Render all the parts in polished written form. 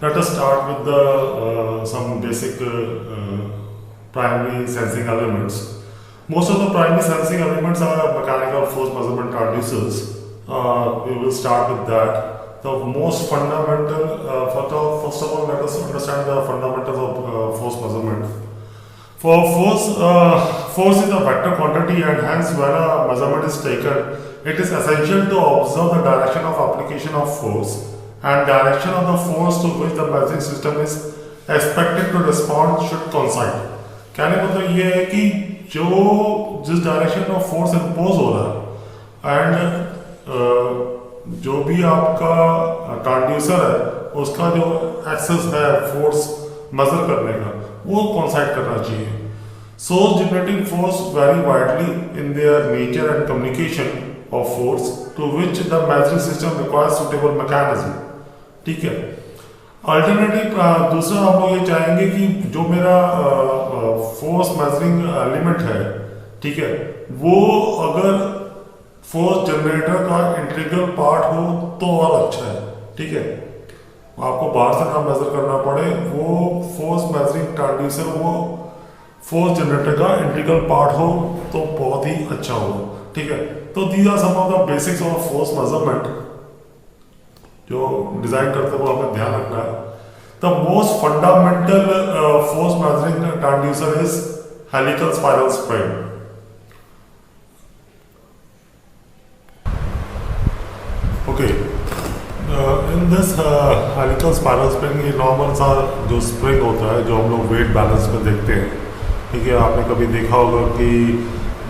Let us start with the some basic primary sensing elements. Most of the primary sensing elements are mechanical force measurement transducers. We will start with that. The most fundamental, first of all, let us understand the fundamentals of force measurement. For force is a vector quantity, and hence when a measurement is taken, it is essential to observe the direction of application of force and direction of the force to which the measuring system is expected to respond should coincide. कहने का मतलब ये है कि जिस direction में force impose हो रहा है एंड जो भी आपका ट्रांसड्यूसर है उसका जो एक्सेस है फोर्स मेजर करने का वो कोइंसाइड करना चाहिए. Source generating force very widely in their nature and communication of force to which the measuring system requires suitable mechanism. ठीक है. अल्टरनेटिव दूसरा हम लोग ये चाहेंगे कि जो मेरा फोर्स मेजरिंग एलिमेंट है, ठीक है, वो अगर फोर्स जनरेटर का इंटीग्रल पार्ट हो तो और अच्छा है. ठीक है. आपको बाहर से ना मेजर करना पड़े, वो फोर्स मेजरिंग ट्रांसड्यूसर वो फोर्स जनरेटर का इंटीग्रल पार्ट हो तो बहुत ही अच्छा हो. ठीक है. तो these are some of the basics of force measurement जो डिजाइन करते हुए हमें ध्यान रखना है. The most fundamental force measuring transducer is helical spiral spring. Okay. In this helical spiral spring ये नॉर्मल सा जो स्प्रिंग होता है जो हम लोग वेट बैलेंस में देखते हैं. ठीक है. आपने कभी देखा होगा कि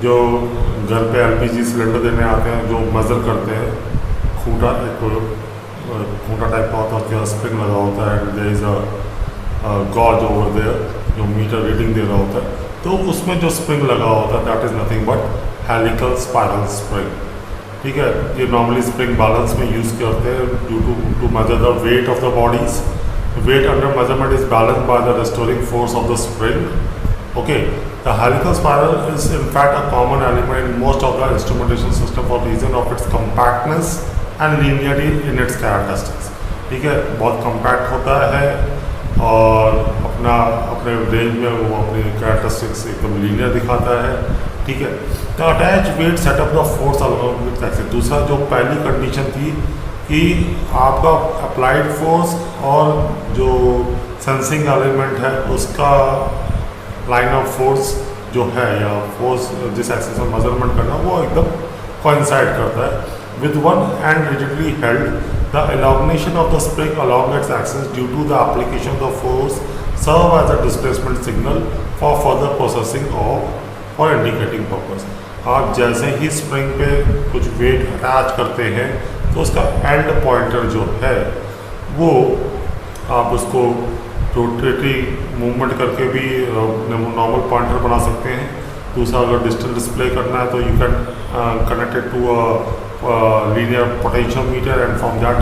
जो घर पे एलपीजी सिलेंडर देने आते हैं जो मेजर करते हैं, खूंटा टाइप का होता है, स्प्रिंग लगा होता है and there is a gauge over there जो मीटर रीडिंग दे रहा होता है. तो उसमें जो स्प्रिंग लगा होता है that is nothing but helical spiral spring. ठीक है. ये नॉर्मली स्प्रिंग बैलेंस में यूज करते हैं due to measure the weight of the bodies. Weight under measurement is balanced by the restoring force of the spring. Okay, the helical spiral is in fact a common element in most of the instrumentation system for reason of its compactness and linearity in its characteristics. ठीक है. बहुत compact होता है और अपने range में वो अपनी characteristics एकदम linear दिखाता है. ठीक है. The attached weight set up the force along with axis. दूसरा जो पहली कंडीशन थी कि आपका अप्लाइड फोर्स और जो सेंसिंग एलिमेंट है उसका लाइन ऑफ फोर्स जो है या फोर्स जिस एक्सिस में मेजरमेंट करना वो एकदम कोइंसाइड करता है. With one end rigidly held the elongation of the spring along its axis due to the application of force serve as a displacement signal for further processing of for indicating purpose. आप जैसे ही spring पे कुछ wait attach करते हैं तो उसका and pointer जो है वो आप उसको रोटेटरी मूवमेंट करके भी नॉर्मल पॉइंटर बना सकते हैं. दूसरा अगर डिजिटल डिस्प्ले करना है तो you can connect it to a linear potentiometer and from that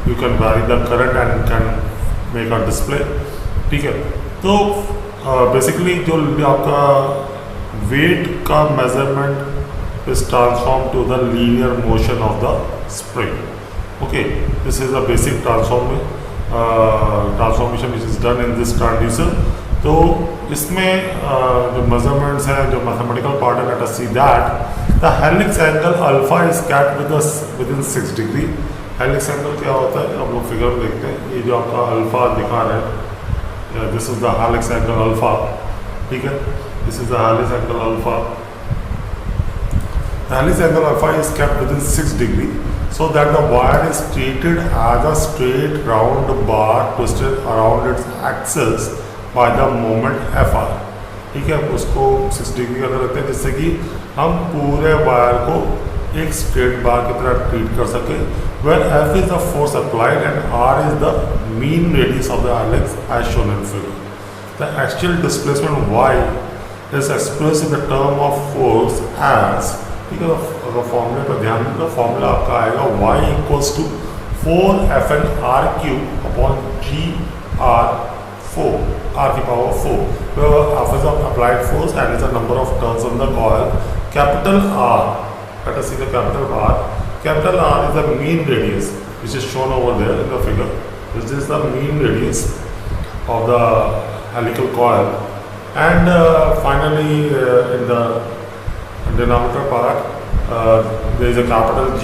you can vary the current and can make a display. ठीक है. तो बेसिकली जो आपका वेट का measurement is transform to the linear motion of the spring. Okay. This is a basic transformation which is done in this transducer. तो इसमें जो measurements हैं जो मैथमेटिकल पार्ट है let us see that the helix angle alpha is kept within 6 degree. Helix angle क्या होता है हम लोग फिगर देखते हैं. ये जो आपका अल्फा दिखा रहे हैं this is the helix angle alpha. ठीक है. This is the helix angle alpha. Helix angle alpha is kept within 6 degree so that the wire is treated as a straight round bar twisted around its axis by the moment Fr. ठीक है. उसको 6 degree के अंदर रखते हैं जिससे कि हम पूरे वायर को एक स्ट्रेट बार की तरह ट्रीट कर सके. where F is the force applied and R is the mean radius of the helix as shown in figure. The axial displacement Y is expressed in the term of force as. ठीक है. अगर फॉर्मूले पर ध्यान दें तो formula आपका आएगा y equals to 4 Fn r³ upon G r4 r की power 4. F is the applied force and is the number of turns on the coil. Capital R, let us see the capital R. Capital R is the mean radius which is shown over there in the figure. This is the mean radius of the helical coil, and finally in the denominator part there is a capital G,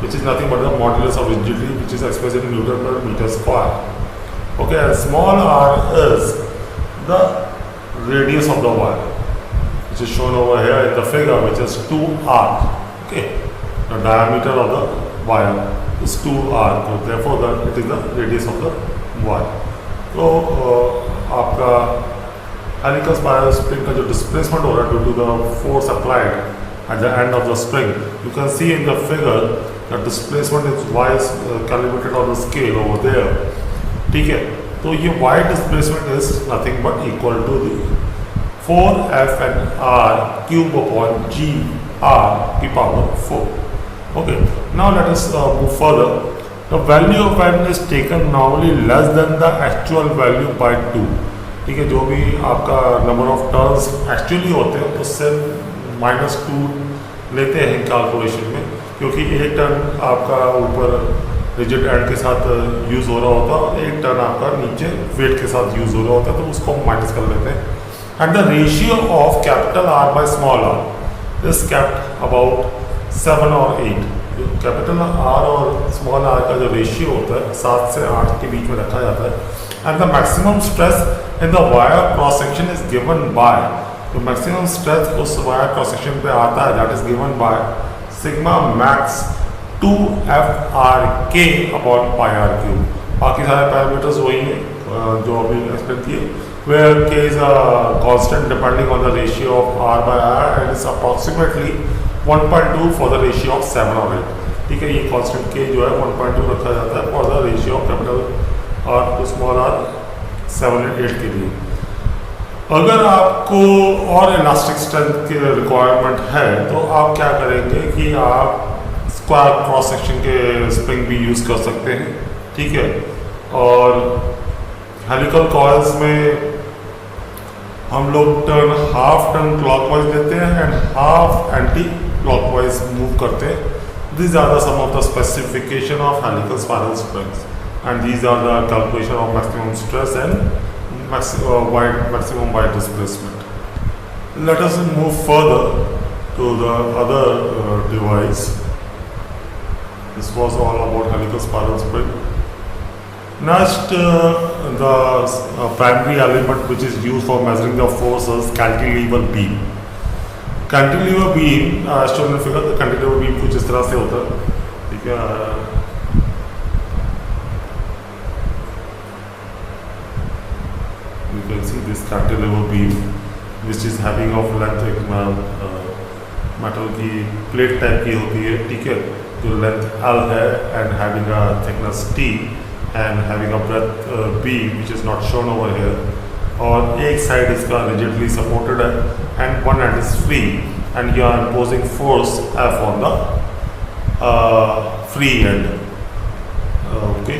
which is nothing but the modulus of rigidity, which is expressed in Newton per meter square. Okay, and small r is the radius of the wire, which is shown over here in the figure, which is 2r. Okay, the diameter of the wire is 2r, so therefore it is the radius of the wire. तो आपका helical spiral spring का जो displacement हो रहा है due to the force applied at the end of the spring, you can see in the figure the displacement is wise calibrated on the scale over there. ठीक है, तो ये y displacement is nothing but equal to the 4F&R cube upon G R की power 4. Okay, now let us move further. The value of n is taken normally less than the actual value by 2. ठीक है, जो भी आपका number of turns actually होते हैं उससे -2 लेते हैं कैलकुलेशन में, क्योंकि एक टर्न आपका ऊपर रिजिड एंड के साथ यूज़ हो रहा होता है और एक टर्न आपका नीचे वेट के साथ यूज़ हो रहा होता है, तो उसको हम माइनस कर लेते हैं. And the ratio of capital R by small r is kept about 7 और 8. कैपिटल R और स्मॉल r का जो रेशियो होता है 7 से 8 के बीच में रखा जाता है. And the maximum stress in the wire cross section is given by, तो मैक्सिमम स्ट्रेस उस वायर क्रॉस सेक्शन पे आता है that is given by sigma max 2FRK upon pi r cube. बाकी सारे पैरामीटर्स वही हैं जो अभी एक्सप्लेन किए, where K is a constant depending on the ratio of R by R and is approximately 1.2 for the ratio of 7 और 8. ठीक है, ये कांस्टेंट K जो है 1.2 रखा जाता है for the ratio of capital R to small r 7 और 8 के लिए. अगर आपको और इलास्टिक स्ट्रेंथ की रिक्वायरमेंट है तो आप क्या करेंगे कि आप स्क्वायर क्रॉस सेक्शन के स्प्रिंग भी यूज़ कर सकते हैं. ठीक है, और हेलिकल कॉइल्स में हम लोग टर्न हाफ टर्न क्लॉकवाइज लेते हैं and half anti clockwise move करते हैं. These are the some of the specification of helical spiral springs, and these are the calculation of maximum stress and maximum wide displacement. Let us move further to the other device. This was all about helical spiral spring. Next, the primary element which is used for measuring the forces, cantilever beam. Cantilever beam shown in figure, cantilever beam कुछ इस तरह से होता है. ठीक है, you can see this cantilever beam which is having of length एक metal की प्लेट टाइप की होती है. ठीक है, जो लेंथ L है and having a thickness T and having a breadth B which is not shown over here. और एक साइड इसका रिजिडली सपोर्टेड है and one end is free and you are imposing force F on the free end. Okay,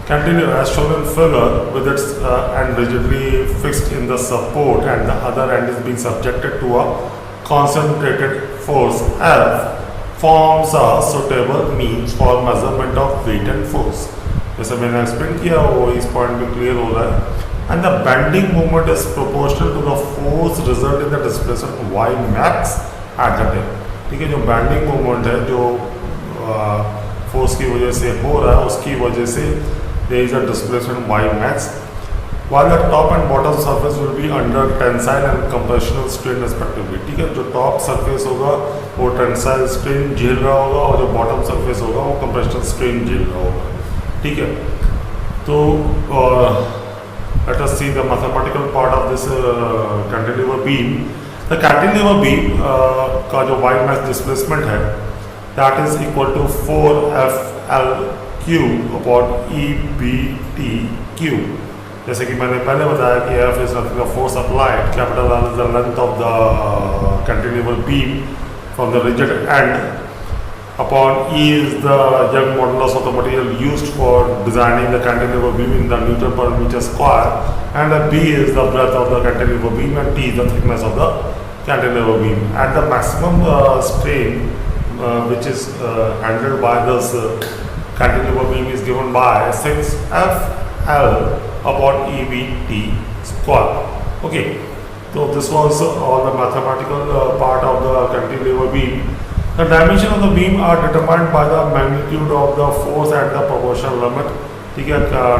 cantilever as shown in figure with its end rigidly fixed in the support and the other end is being subjected to a concentrated force F forms a suitable means for measurement of weight and force. जैसे मैंने explain किया वो इस point में clear हो रहा है. And the bending moment is proportional to the force result in the displacement y max at the time. ठीक है, जो बेंडिंग मोमेंट है जो फोर्स की वजह से हो रहा है उसकी वजह से there is a displacement y max while the top and bottom surface will be under tensile and compressional strain respectively. ठीक है, जो टॉप सरफेस होगा वो टेंसाइल स्ट्रेन झेल रहा होगा और जो बॉटम सरफेस होगा वो कंप्रेशनल स्ट्रेन झेल रहा होगा. ठीक है, तो let us see the mathematical part of this cantilever beam. The cantilever beam का जो y max displacement है that is equal to 4FL cube upon EBT cube. जैसे कि मैंने पहले बताया कि F is nothing but force applied, capital L is the length of the cantilever beam from the rigid end, upon E is the Young modulus of the material used for designing the cantilever beam in the Newton per meter square, and the B is the breadth of the cantilever beam and T is the thickness of the cantilever beam. At the maximum strain which is handled by this cantilever beam is given by 6FL upon EBT square. Okay, so this was all the mathematical part of the cantilever beam. The dimension of the beam are determined by the magnitude of the force and the proportional limit. ठीक है,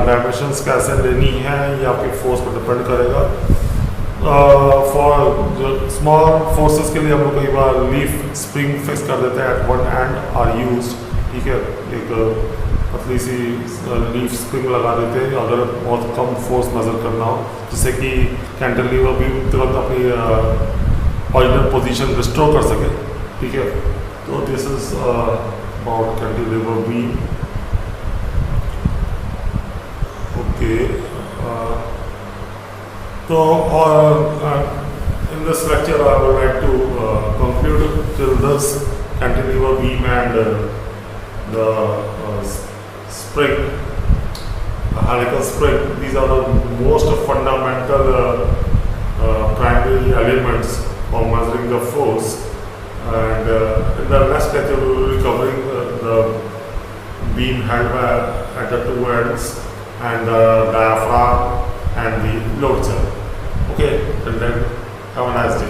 dimensions कैसे लेनी है ये आपके force पर depend करेगा. For जो स्मॉल फोर्सेस के लिए हम लोग कई बार लीफ स्प्रिंग फिक्स कर देते हैं at one end are used. ठीक है, एक पतली सी लीफ स्प्रिंग लगा देते हैं अगर बहुत कम फोर्स मेजर करना हो, जिससे कि कैंटिलीवर भी तुरंत अपनी ओरिजिनल पोजीशन रिस्टोर कर सके. ठीक है, तो this is about cantilever beam. Okay, so in this lecture I would like to conclude till this cantilever beam and the spring, helical spring. These are the most fundamental primary elements for measuring the force, and in the next lecture we will be covering the beam held by at the two ends and the diaphragm and the load cell. Okay, till then, have a nice day.